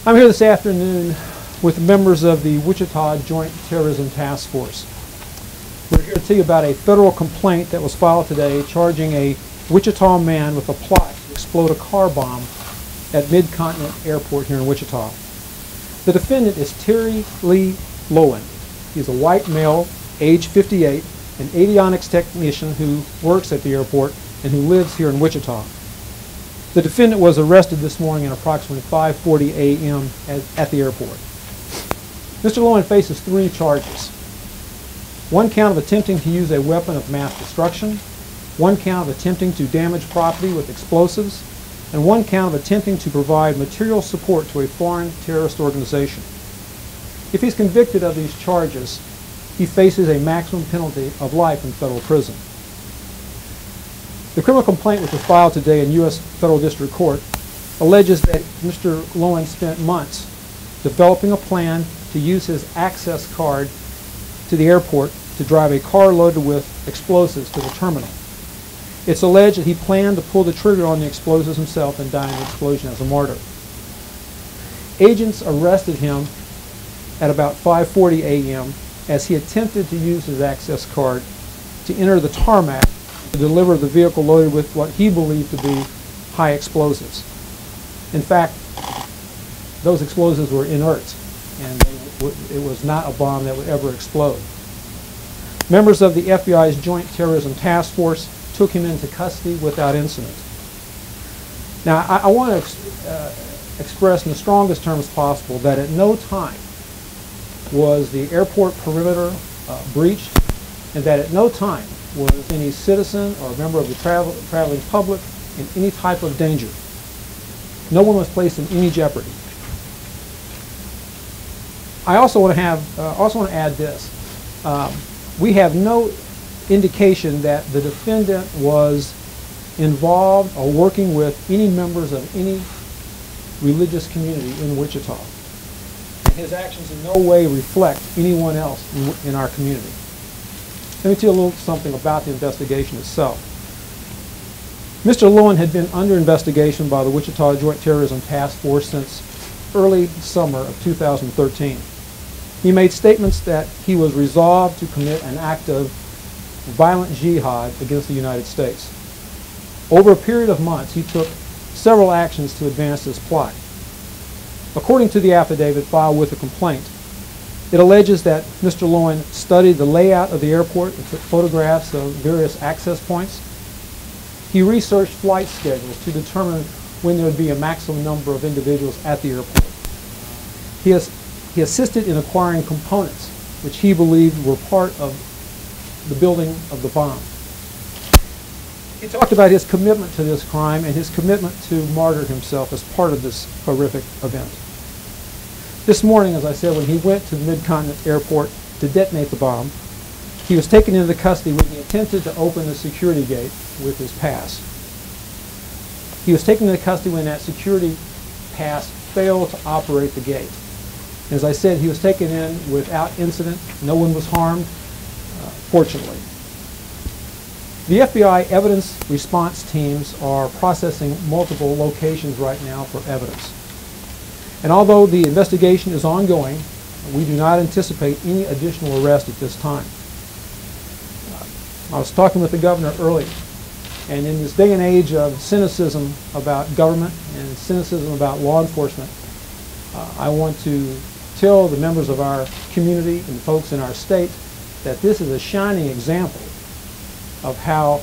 I'm here this afternoon with members of the Wichita Joint Terrorism Task Force. We're here to tell you about a federal complaint that was filed today charging a Wichita man with a plot to explode a car bomb at Mid-Continent Airport here in Wichita. The defendant is Terry Lee Loewen. He's a white male, age 58, an avionics technician who works at the airport and who lives here in Wichita. The defendant was arrested this morning at approximately 5:40 a.m. at the airport. Mr. Loewen faces 3 charges. 1 count of attempting to use a weapon of mass destruction, 1 count of attempting to damage property with explosives, and 1 count of attempting to provide material support to a foreign terrorist organization. If he's convicted of these charges, he faces a maximum penalty of life in federal prison. The criminal complaint, which was filed today in U.S. Federal District Court, alleges that Mr. Loewen spent months developing a plan to use his access card to the airport to drive a car loaded with explosives to the terminal. It's alleged that he planned to pull the trigger on the explosives himself and die in the explosion as a martyr. Agents arrested him at about 5:40 a.m. as he attempted to use his access card to enter the tarmac to deliver the vehicle loaded with what he believed to be high explosives. In fact, those explosives were inert, and it was not a bomb that would ever explode. Members of the FBI's Joint Terrorism Task Force took him into custody without incident. Now, I want to express in the strongest terms possible that at no time was the airport perimeter breached, and that at no time was any citizen or member of the traveling public in any type of danger. No one was placed in any jeopardy. I also want to add this. We have no indication that the defendant was involved or working with any members of any religious community in Wichita. His actions in no way reflect anyone else in our community. Let me tell you a little something about the investigation itself. Mr. Loewen had been under investigation by the Wichita Joint Terrorism Task Force since early summer of 2013. He made statements that he was resolved to commit an act of violent jihad against the United States. Over a period of months, he took several actions to advance this plot. According to the affidavit filed with the complaint, it alleges that Mr. Loewen studied the layout of the airport and took photographs of various access points. He researched flight schedules to determine when there would be a maximum number of individuals at the airport. He assisted in acquiring components which he believed were part of the building of the bomb. He talked about his commitment to this crime and his commitment to martyr himself as part of this horrific event. This morning, as I said, when he went to the Mid-Continent Airport to detonate the bomb, he was taken into custody when he attempted to open the security gate with his pass. He was taken into custody when that security pass failed to operate the gate. As I said, he was taken in without incident. No one was harmed, fortunately. The FBI evidence response teams are processing multiple locations right now for evidence. And although the investigation is ongoing, we do not anticipate any additional arrest at this time. I was talking with the governor earlier, and in this day and age of cynicism about government and cynicism about law enforcement, I want to tell the members of our community and folks in our state that this is a shining example of how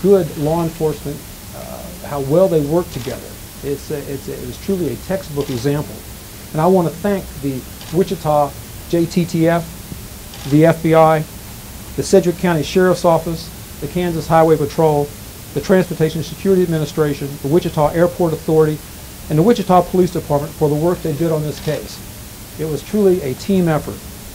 good law enforcement, how well they work together. It was truly a textbook example. And I want to thank the Wichita JTTF, the FBI, the Sedgwick County Sheriff's Office, the Kansas Highway Patrol, the Transportation Security Administration, the Wichita Airport Authority, and the Wichita Police Department for the work they did on this case. It was truly a team effort.